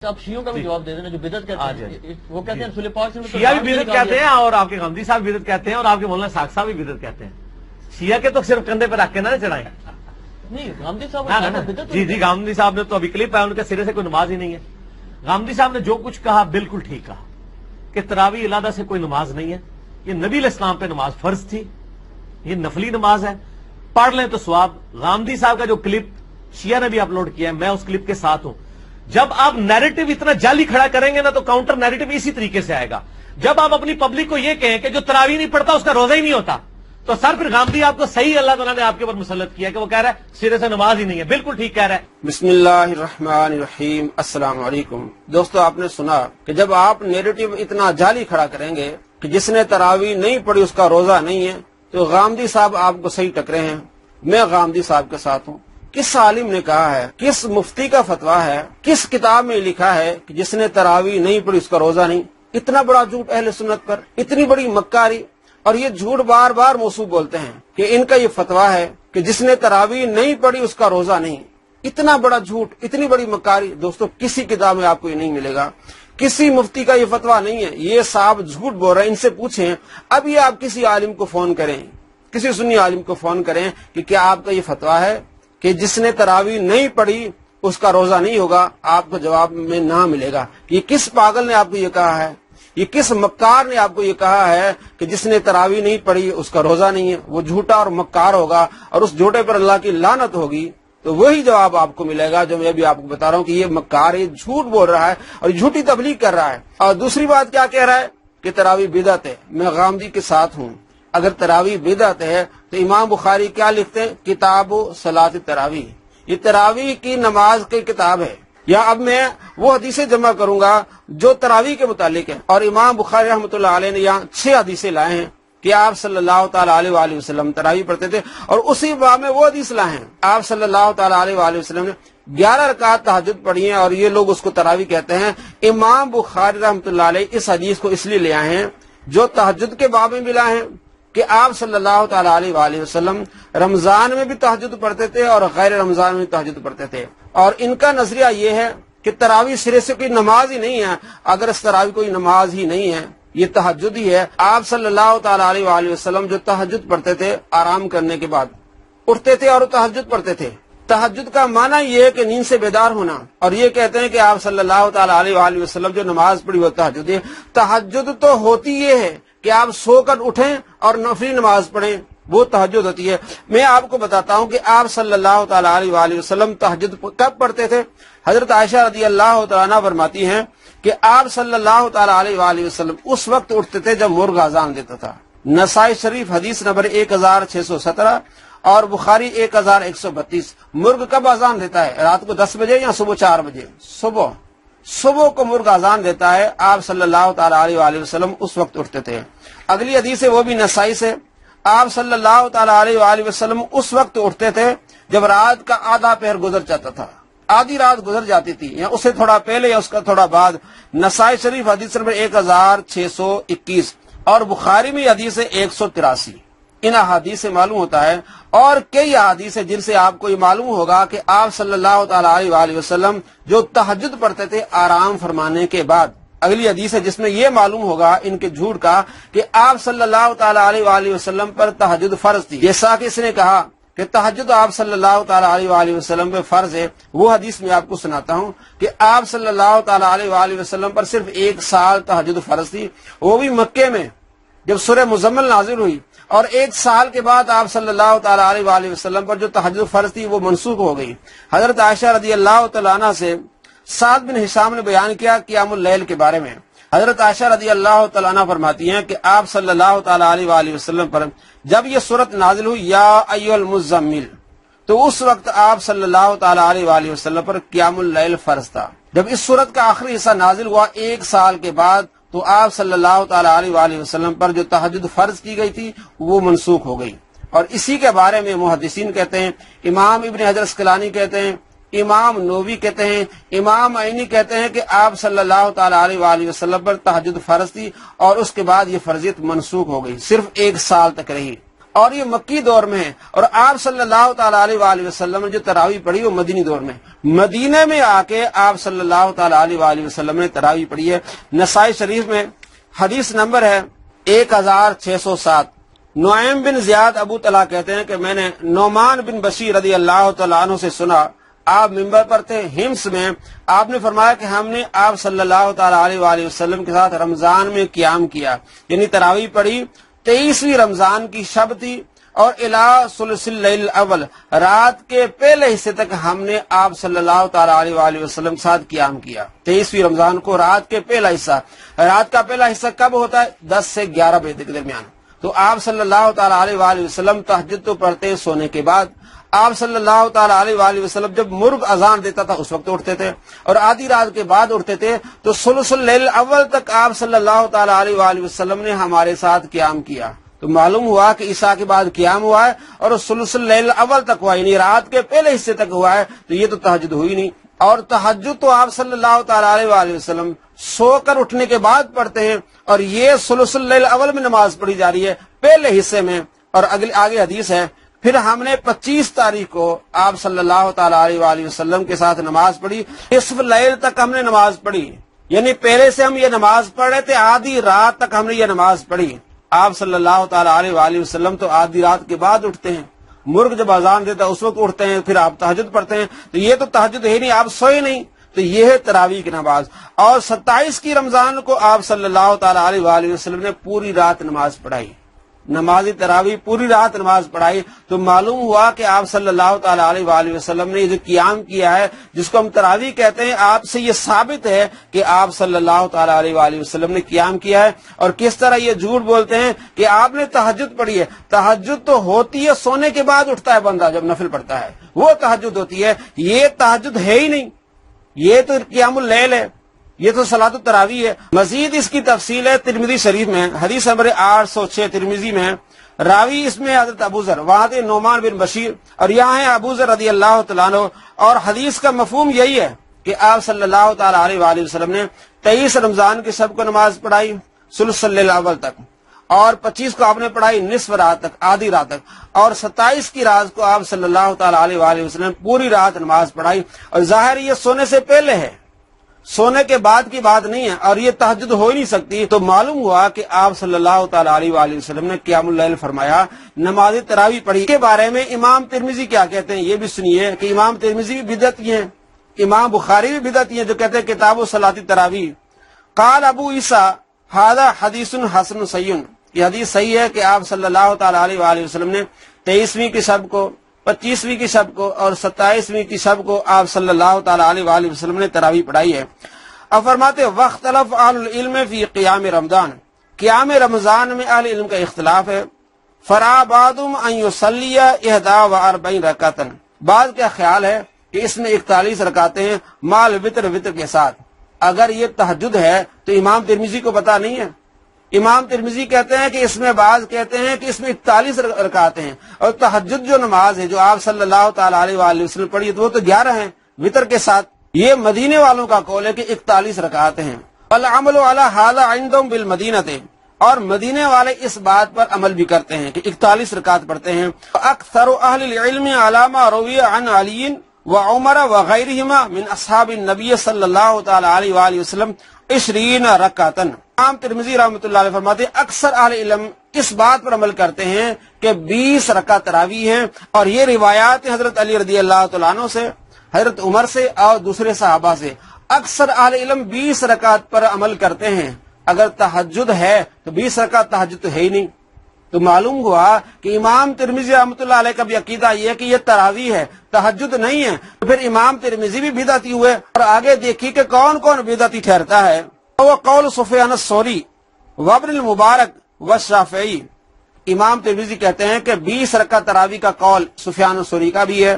آپ شیعوں کا بھی جواب دے دینا جو بدعت کہتے ہیں، وہ کہتے ہیں رسول پاک صلی اللہ علیہ وسلم شیعہ بھی بدعت کہتے ہیں اور آپ کے غامدی صاحب بدعت کہتے ہیں اور آپ کے مولانا ساق صاحب بھی بدعت کہتے ہیں. شیعہ کے تو صرف کندھے پہ رکھ کے نہ چڑھائیں. نہیں غامدی صاحب جی غامدی صاحب نے تو ابھی کلپ ہے ان کے سرے سے کوئی نماز ہی نہیں ہے. غامدی صاحب نے جو کچھ کہا بالکل ٹھیک کہا کہ تراویح علیحدہ سے کوئی نماز نہیں ہے. یہ نبی علیہ السلام پہ نماز فرض تھی، یہ نفلی نماز ہے، پڑھ لیں تو ثواب. غامدی صاحب کا جو کلپ شیعہ نے بھی اپلوڈ کیا ہے میں اس کلپ کے ساتھ ہوں. جب آپ نیریٹو اتنا جعلی کھڑا کریں گے نا تو کاؤنٹر نیریٹو اسی طریقے سے آئے گا. جب آپ اپنی پبلک کو یہ کہیں کہ جو تراویح نہیں پڑھتا اس کا روزہ ہی نہیں ہوتا، تو سر پھر غامدی آپ کو صحیح اللہ تعالیٰ نے آپ کے اوپر مسلط کیا کہ وہ کہہ رہا ہے سرے سے نماز ہی نہیں ہے. بالکل ٹھیک کہہ رہا ہے. بسم اللہ الرحمن الرحیم. السلام علیکم دوستو. آپ نے سنا کہ جب آپ نیریٹو اتنا جعلی کھڑا کریں گے کہ جس نے تراویح نہیں پڑھی اس کا روزہ نہیں ہے، تو غامدی صاحب آپ کو صحیح ٹکرے ہیں. میں غامدی صاحب کے ساتھ ہوں. کس عالم نے کہا ہے، کس مفتی کا فتویٰ ہے، کس کتاب میں لکھا ہے کہ جس نے تراویح نہیں پڑھی اس کا روزہ نہیں؟ اتنا بڑا جھوٹ اہل سنت پر، اتنی بڑی مکاری. اور یہ جھوٹ بار بار موصوف بولتے ہیں کہ ان کا یہ فتویٰ ہے کہ جس نے تراویح نہیں پڑھی اس کا روزہ نہیں. اتنا بڑا جھوٹ، اتنی بڑی مکاری دوستو کسی کتاب میں آپ کو یہ نہیں ملے گا. کسی مفتی کا یہ فتویٰ نہیں ہے. یہ صاحب جھوٹ بول رہے ہیں. ان سے پوچھیں اب یہ آپ کسی عالم کو فون کریں، کسی سنی عالم کو فون کریں کہ کیا آپ کا یہ فتویٰ ہے کہ جس نے تراویح نہیں پڑھی اس کا روزہ نہیں ہوگا؟ آپ کو جواب میں نہ ملے گا. یہ کس پاگل نے آپ کو یہ کہا ہے؟ یہ کس مکار نے آپ کو یہ کہا ہے کہ جس نے تراویح نہیں پڑھی اس کا روزہ نہیں ہے؟ وہ جھوٹا اور مکار ہوگا اور اس جھوٹے پر اللہ کی لعنت ہوگی. تو وہی جواب آپ کو ملے گا جو میں بھی آپ کو بتا رہا ہوں کہ یہ مکار یہ جھوٹ بول رہا ہے اور جھوٹی تبلیغ کر رہا ہے. اور دوسری بات کیا کہہ رہا ہے کہ تراویح بدعت ہے. میں غامدی کے ساتھ ہوں. اگر تراویح بدعت ہے تو امام بخاری کیا لکھتے ہیں؟ کتاب صلاۃ تراویح. یہ تراویح کی نماز کی کتاب ہے. یا اب میں وہ حدیثیں جمع کروں گا جو تراویح کے متعلق ہیں، اور امام بخاری رحمۃ اللہ علیہ نے یہاں 6 حدیثیں لائے ہیں کہ آپ صلی اللہ تعالی علیہ وآلہ وسلم تراویح پڑھتے تھے، اور اسی باب میں وہ حدیث لائے ہیں آپ صلی اللہ تعالی علیہ وآلہ وسلم نے 11 رکعت تہجد پڑھی ہیں اور یہ لوگ اس کو تراویح کہتے ہیں. امام بخاری رحمۃ اللہ علیہ اس حدیث کو اس لیے لے آئے ہیں جو تہجد کے باب میں بھی لائے ہیں کہ آپ صلی اللہ تعالی علیہ وآلہ وسلم رمضان میں بھی تہجد پڑھتے تھے اور غیر رمضان میں بھی تہجد پڑھتے تھے. اور ان کا نظریہ یہ ہے کہ تراویح سرے سے کوئی نماز ہی نہیں ہے. اگر اس تراویح کوئی نماز ہی نہیں ہے، یہ تہجد ہی ہے. آپ صلی اللہ تعالی علیہ وآلہ وسلم جو تہجد پڑھتے تھے آرام کرنے کے بعد اٹھتے تھے اور تہجد پڑھتے تھے. تہجد کا معنی یہ ہے کہ نیند سے بیدار ہونا، اور یہ کہتے ہیں کہ آپ صلی اللہ تعالی علیہ وآلہ وسلم جو نماز پڑھی وہ تہجد ہے. تہجد تو ہوتی یہ ہے کہ آپ سو کر اٹھیں اور نفلی نماز پڑھیں، وہ تہجد ہوتی ہے. میں آپ کو بتاتا ہوں کہ آپ صلی اللہ تعالی علیہ وآلہ وسلم تہجد کب پڑھتے تھے. حضرت عائشہ رضی اللہ تعالیٰ عنہ فرماتی ہیں کہ آپ صلی اللہ تعالی علیہ وآلہ وسلم اس وقت اٹھتے تھے جب مرغ اذان دیتا تھا. نسائی شریف حدیث نمبر 1617 اور بخاری 1132. مرغ کب اذان دیتا ہے؟ رات کو 10 بجے یا صبح 4 بجے؟ صبح کو مرغ اذان دیتا ہے. آپ صلی اللہ تعالی علیہ وآلہ وسلم اس وقت اٹھتے تھے. اگلی حدیث ہے وہ بھی نسائی سے. آپ صلی اللہ تعالی علیہ وآلہ وسلم اس وقت اٹھتے تھے جب رات کا آدھا پہر گزر جاتا تھا، آدھی رات گزر جاتی تھی، یا اسے تھوڑا پہلے یا اس کا تھوڑا بعد. نسائی شریف حدیث نمبر 1621 اور بخاری میں حدیث ہے 183. ان احادیث سے معلوم ہوتا ہے، اور کئی احادیث ہیں جن سے آپ کو یہ معلوم ہوگا کہ آپ صلی اللہ تعالی علیہ وآلہ وسلم جو تہجد پڑھتے تھے آرام فرمانے کے بعد. اگلی حدیث ہے جس میں یہ معلوم ہوگا ان کے جھوٹ کا کہ آپ صلی اللہ تعالی علیہ وآلہ وسلم پر تہجد فرض تھی. جیسا کہ اس نے کہا کہ تہجد آپ صلی اللہ تعالی علیہ وآلہ وسلم پہ فرض ہے، وہ حدیث میں آپ کو سناتا ہوں کہ آپ صلی اللہ تعالی علیہ وآلہ وسلم پر صرف 1 سال تہجد فرض تھی، وہ بھی مکے میں جب سورہ مزمل نازل ہوئی. اور 1 سال کے بعد آپ صلی اللہ تعالی علیہ وآلہ وسلم پر جو تہجد فرض تھی وہ منسوخ ہو گئی. حضرت عائشہ رضی اللہ تعالیٰ عنہ سے سعد بن ہشام نے بیان کیا قیام اللیل کے بارے میں. حضرت عائشہ رضی اللہ تعالیٰ عنہ فرماتی ہیں کہ آپ صلی اللہ تعالی علیہ وآلہ وسلم پر جب یہ سورت نازل ہوئی یا ایھا المزمل، تو اس وقت آپ صلی اللہ تعالی علیہ وآلہ وسلم پر قیام اللیل فرض تھا. جب اس سورت کا آخری حصہ نازل ہوا 1 سال کے بعد، تو آپ صلی اللہ تعالی علیہ وآلہ وسلم پر جو تہجد فرض کی گئی تھی وہ منسوخ ہو گئی. اور اسی کے بارے میں محدثین کہتے ہیں، امام ابن حجر اسقلانی کہتے ہیں، امام نووی کہتے ہیں، امام عینی کہتے ہیں کہ آپ صلی اللہ تعالی علیہ وآلہ وسلم پر تہجد فرض تھی اور اس کے بعد یہ فرضیت منسوخ ہو گئی، صرف 1 سال تک رہی. اور یہ مکی دور میں ہے، اور آپ صلی اللہ تعالی علیہ وآلہ وسلم نے جو تراویح پڑھی وہ مدینی دور میں، مدینے میں آ کے آپ صلی اللہ تعالی علیہ وآلہ وسلم نے تراویح پڑھی ہے۔ نسائی شریف میں حدیث نمبر ہے 1607۔ نعیم بن زیاد ابو طلحہ کہتے ہیں کہ میں نے نعمان بن بشیر رضی اللہ تعالیٰ عنہ سے سنا، آپ ممبر پر تھے ہمس میں، آپ نے فرمایا کہ ہم نے آپ صلی اللہ تعالی علیہ وآلہ وسلم کے ساتھ رمضان میں قیام کیا، یعنی تراویح پڑھی۔ 23ویں رمضان کی شب تھی اور الی ثلث اللیل الاول، رات کے پہلے حصے تک ہم نے آپ صلی اللہ تعالی علیہ وآلہ وسلم کے ساتھ قیام کیا۔ 23ویں رمضان کو رات کے پہلا حصہ، رات کا پہلا حصہ کب ہوتا ہے؟ 10 سے 11 بجے کے درمیان۔ تو آپ صلی اللہ تعالی علیہ وآلہ وسلم تہجد تو پڑھتے ہیں سونے کے بعد، آپ صلی اللہ تعالی علیہ وآلہ وسلم جب مرغ اذان دیتا تھا اس وقت اٹھتے تھے، اور آدھی رات کے بعد اٹھتے تھے۔ تو ثلث اللیل الاول تک آپ صلی اللہ تعالی علیہ وآلہ وسلم نے ہمارے ساتھ قیام کیا۔ تو معلوم ہوا کہ عشاء کے بعد قیام ہوا ہے اور ثلث اللیل الاول تک ہوا، یعنی رات کے پہلے حصے تک ہوا ہے، تو یہ تو تہجد ہوئی نہیں۔ اور تہجد تو آپ صلی اللہ تعالی علیہ وآلہ وسلم سو کر اٹھنے کے بعد پڑھتے ہیں، اور یہ ثلث اللیل الاول میں نماز پڑھی جا رہی ہے پہلے حصے میں۔ اور آگے حدیث ہے، پھر ہم نے 25 تاریخ کو آپ صلی اللہ تعالی علیہ وآلہ وسلم کے ساتھ نماز پڑھی، نصف اللیل تک ہم نے نماز پڑھی، یعنی پہلے سے ہم یہ نماز پڑھ رہے تھے، آدھی رات تک ہم نے یہ نماز پڑھی۔ آپ صلی اللہ تعالی علیہ وآلہ وسلم تو آدھی رات کے بعد اٹھتے ہیں، مرغ جب اذان دیتا ہے اس وقت اٹھتے ہیں، پھر آپ تہجد پڑھتے ہیں، تو یہ تو تہجد ہے نہیں، آپ سوئے نہیں۔ تو یہ ہے تراویح کی نماز۔ اور 27 کی رمضان کو آپ صلی اللہ تعالی علیہ وآلہ وسلم نے پوری رات نماز پڑھائی، نماز تراویح پوری رات نماز پڑھائی۔ تو معلوم ہوا کہ آپ صلی اللہ تعالی علیہ وآلہ وسلم نے یہ جو قیام کیا ہے جس کو ہم تراویح کہتے ہیں، آپ سے یہ ثابت ہے کہ آپ صلی اللہ تعالی علیہ وآلہ وسلم نے قیام کیا ہے۔ اور کس طرح یہ جھوٹ بولتے ہیں کہ آپ نے تہجد پڑھی ہے؟ تہجد تو ہوتی ہے سونے کے بعد اٹھتا ہے بندہ جب نفل پڑھتا ہے، وہ تہجد ہوتی ہے، یہ تہجد ہے ہی نہیں، یہ تو قیام اللیل ہے، یہ تو صلاۃ التراویح ہے۔ مزید اس کی تفصیل ہے ترمذی شریف میں، حدیث نمبر 806 ترمذی میں، راوی اس میں حضرت ابو ذر، وہاں تھے نعمان بن بشیر، اور یہاں ہے ابو ذر رضی اللہ تعالیٰ عنہ۔ اور حدیث کا مفہوم یہی ہے کہ آپ صلی اللہ تعالی علیہ وآلہ وسلم نے 23 رمضان کی شب کو نماز پڑھائی ثلث اللیل الاول تک، اور 25 کو آپ نے پڑھائی نصف رات تک، آدھی رات تک، اور 27 کی رات کو آپ صلی اللہ تعالی علیہ وآلہ وسلم نے پوری رات نماز پڑھائی۔ اور ظاہر یہ سونے سے پہلے ہے، سونے کے بعد کی بات نہیں ہے، اور یہ تہجد ہو ہی نہیں سکتی۔ تو معلوم ہوا کہ آپ صلی اللہ تعالی علیہ وآلہ وسلم نے قیام اللیل فرمایا، نماز تراویح پڑھی۔ کے بارے میں امام ترمذی کیا کہتے ہیں یہ بھی سنیے کہ امام ترمذی بھی بدعتی ہیں، امام بخاری بھی بدعتی ہیں، جو کہتے ہیں کتاب صلاۃ التراویح۔ قال ابو عیسیٰ ھذا حدیث حسن صحیح، یہ حدیث صحیح ہے کہ آپ صلی اللہ تعالی علیہ وآلہ وسلم نے 23ویں کی شب کو، 25ویں کی شب کو اور 27ویں کی شب کو آپ صلی اللہ تعالی علیہ وآلہ وسلم نے تراویح پڑھائی ہے۔ اب فرماتے واختلف اہل العلم فی قیام رمضان، قیام رمضان میں اہل علم کا اختلاف ہے۔ فرا بعضهم ان یصلی 41 رکعتا، بعض کا خیال ہے کہ اس میں 41 رکعتیں ہیں مال وطر کے ساتھ۔ اگر یہ تہجد ہے تو امام ترمذی کو پتہ نہیں ہے، امام ترمذی کہتے ہیں کہ اس میں، بعض کہتے ہیں کہ اس میں 41 رکعتیں ہیں، اور تہجد جو نماز ہے جو آپ صلی اللہ تعالی علیہ وآلہ وسلم پڑھی وہ تو 11 ہیں وطر کے ساتھ۔ یہ مدینے والوں کا قول ہے کہ 41 رکعتیں ہیں۔ والعمل علی ھذا عندهم بالمدینہ، اور مدینے والے اس بات پر عمل بھی کرتے ہیں کہ 41 رکعت پڑھتے ہیں۔ اکثر اہل العلم علی ما روی عن علی وعمر وغیرہما من اصحاب النبی صلی اللہ تعالی علیہ وآلہ وسلم 20 رکعتا۔ امام ترمذی رحمۃ اللہ علیہ فرماتے ہیں اکثر اہل علم اس بات پر عمل کرتے ہیں کہ 20 رکعت تراویح ہیں، اور یہ روایات حضرت علی رضی اللہ تعالیٰ عنہ سے، حضرت عمر سے اور دوسرے صحابہ سے۔ اکثر اہل علم 20 رکعت پر عمل کرتے ہیں۔ اگر تہجد ہے تو 20 رکعت تہجد تو ہے ہی نہیں۔ تو معلوم ہوا کہ امام ترمذی رحمۃ اللہ علیہ کا بھی عقیدہ یہ ہے کہ یہ تراویح ہے، تہجد نہیں ہے۔ تو پھر امام ترمذی بھی بدعتی ہوئے، اور آگے دیکھیے کہ کون کون بدعتی ٹھہرتا ہے۔ وہ قول سفیان الثوری وابن المبارک والشافعی، امام ترمذی کہتے ہیں کہ 20 رکعت تراویح کا قول سفیان الثوری کا بھی ہے،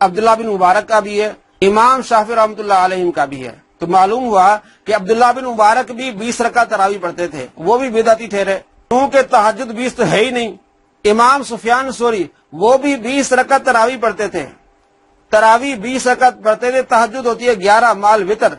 عبداللہ بن مبارک کا بھی ہے، امام شافعی رحمۃ اللہ علیہ کا بھی ہے۔ تو معلوم ہوا کہ عبداللہ بن مبارک بھی 20 رکعت تراویح پڑھتے تھے، وہ بھی بدعتی ٹھہرے کیونکہ تہجد 20 تو ہے ہی نہیں۔ امام سفیان ثوری وہ بھی 20 رکعت تراویح پڑھتے تھے، تراویح 20 رکعت پڑھتے تھے، تہجد ہوتی ہے 11 مال وطر۔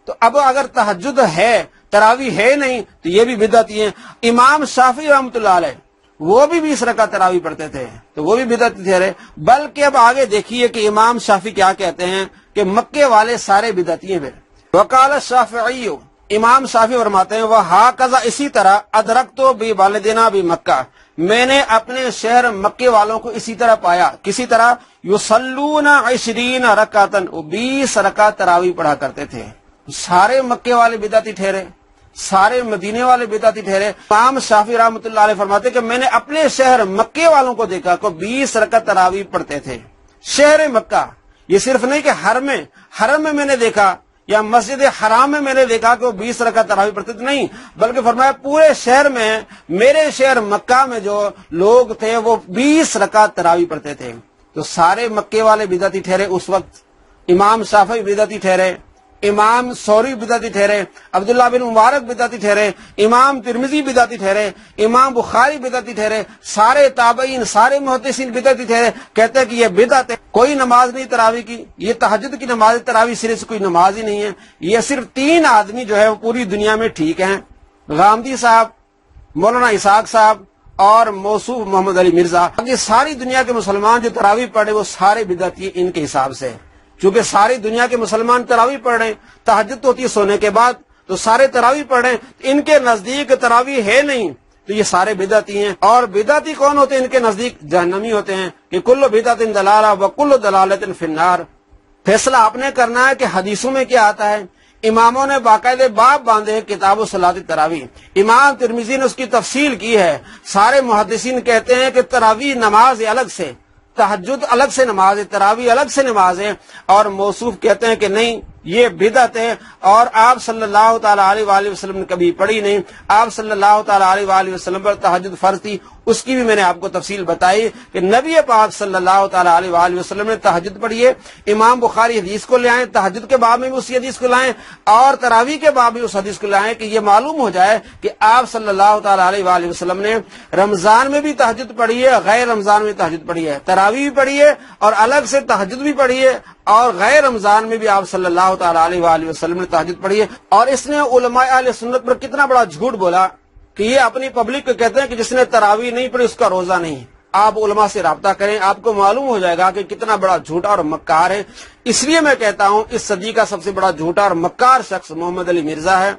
تو اب اگر تہجد ہے تراویح ہے نہیں تو یہ بھی بدعتی ہیں۔ امام شافعی رحمۃ اللہ علیہ وہ بھی 20 رکعت تراویح پڑھتے تھے، تو وہ بھی بدعتی ٹھہرے۔ بلکہ اب آگے دیکھیے کہ امام شافعی کیا کہتے ہیں کہ مکے والے سارے بدعتی ہیں۔ وقال الشافعی، امام شافعی فرماتے ہیں وہاکذا، اسی طرح ادرکتو ببلدنا بمکہ، میں نے اپنے شہر مکے والوں کو اسی طرح پایا، کسی طرح یصلون 20 رکعتن، 20 رکعت تراویح پڑھا کرتے تھے۔ سارے مکے والے بدعتی ٹھہرے، سارے مدینے والے بدعتی ٹھہرے۔ امام شافعی رحمۃ اللہ علیہ فرماتے کہ میں نے اپنے شہر مکے والوں کو دیکھا کہ 20 رکعت تراویح پڑھتے تھے۔ شہر مکہ، یہ صرف نہیں کہ حرم میں نے دیکھا یا مسجد حرام میں نے دیکھا کہ وہ 20 رکعت تراویح پڑھتے تھے، نہیں، بلکہ فرمایا پورے شہر میں، میرے شہر مکہ میں جو لوگ تھے وہ 20 رکعت تراویح پڑھتے تھے۔ تو سارے مکے والے بدعتی ٹھہرے اس وقت۔ امام شافعی بدعتی ٹھہرے، امام ثوری بدعتی ٹھہرے، عبداللہ بن مبارک بدعتی ٹھہرے، امام ترمذی بدعتی ٹھہرے، امام بخاری بدعتی ٹھہرے، سارے تابعین، سارے محدثین بدعتی ٹھہرے۔ کہتے ہیں کہ یہ بدعت ہے، کوئی نماز نہیں تراویح کی، یہ تہجد کی نماز، تراویح سرے سے کوئی نماز ہی نہیں ہے۔ یہ صرف 3 آدمی جو ہے وہ پوری دنیا میں ٹھیک ہیں، غامدی صاحب، مولانا اسحاق صاحب اور موصوف محمد علی مرزا۔ یہ ساری دنیا کے مسلمان جو تراویح پڑھے وہ سارے بدعتی ان کے حساب سے، چونکہ ساری دنیا کے مسلمان تراویح پڑھ رہے ہیں، تہجد ہوتی ہے سونے کے بعد، تو سارے تراویح پڑھ رہے ہیں، ان کے نزدیک تراویح ہے نہیں، تو یہ سارے بدعتی ہیں۔ اور بدعتی کون ہوتے ہیں ان کے نزدیک؟ جہنمی ہوتے ہیں، کہ کل بدعت دلالہ وکل دلالۃ فی النار۔ فیصلہ آپ نے کرنا ہے کہ حدیثوں میں کیا آتا ہے۔ اماموں نے باقاعدہ باب باندھے کتاب صلاۃ التراویح، امام ترمذی نے اس کی تفصیل کی ہے۔ سارے محدثین کہتے ہیں کہ تراویح نماز الگ سے، تہجد الگ سے نماز ہے، تراویح الگ سے نماز ہے، اور موصوف کہتے ہیں کہ نہیں، یہ بدعت ہے، اور آپ صلی اللہ تعالی علیہ وآلہ وسلم نے کبھی پڑھی نہیں۔ آپ صلی اللہ تعالی علیہ وآلہ وسلم پر تہجد فرض تھی، اس کی بھی میں نے آپ کو تفصیل بتائی کہ نبی پاک صلی اللہ تعالی علیہ وآلہ وسلم نے تہجد پڑھی ہے۔ امام بخاری حدیث کو لے آئیں، تہجد کے باب میں بھی اسی حدیث کو لائیں، اور تراویح کے باب میں اس حدیث کو لائیں، کہ یہ معلوم ہو جائے کہ آپ صلی اللہ تعالی علیہ وآلہ وسلم نے رمضان میں بھی تہجد پڑھی ہے، غیر رمضان میں تہجد پڑھی ہے، تراویح بھی پڑھی ہے، اور الگ سے تہجد بھی پڑھی ہے، اور غیر رمضان میں بھی آپ صلی اللہ تعالی علیہ وآلہ وسلم نے تہجد پڑھی ہے۔ اور اس نے علماء اہل سنت پر کتنا بڑا جھوٹ بولا کہ یہ اپنی پبلک کو کہتے ہیں کہ جس نے تراویح نہیں پڑھی اس کا روزہ نہیں۔ آپ علماء سے رابطہ کریں، آپ کو معلوم ہو جائے گا کہ کتنا بڑا جھوٹا اور مکار ہے۔ اس لیے میں کہتا ہوں اس صدی کا سب سے بڑا جھوٹا اور مکار شخص محمد علی مرزا ہے۔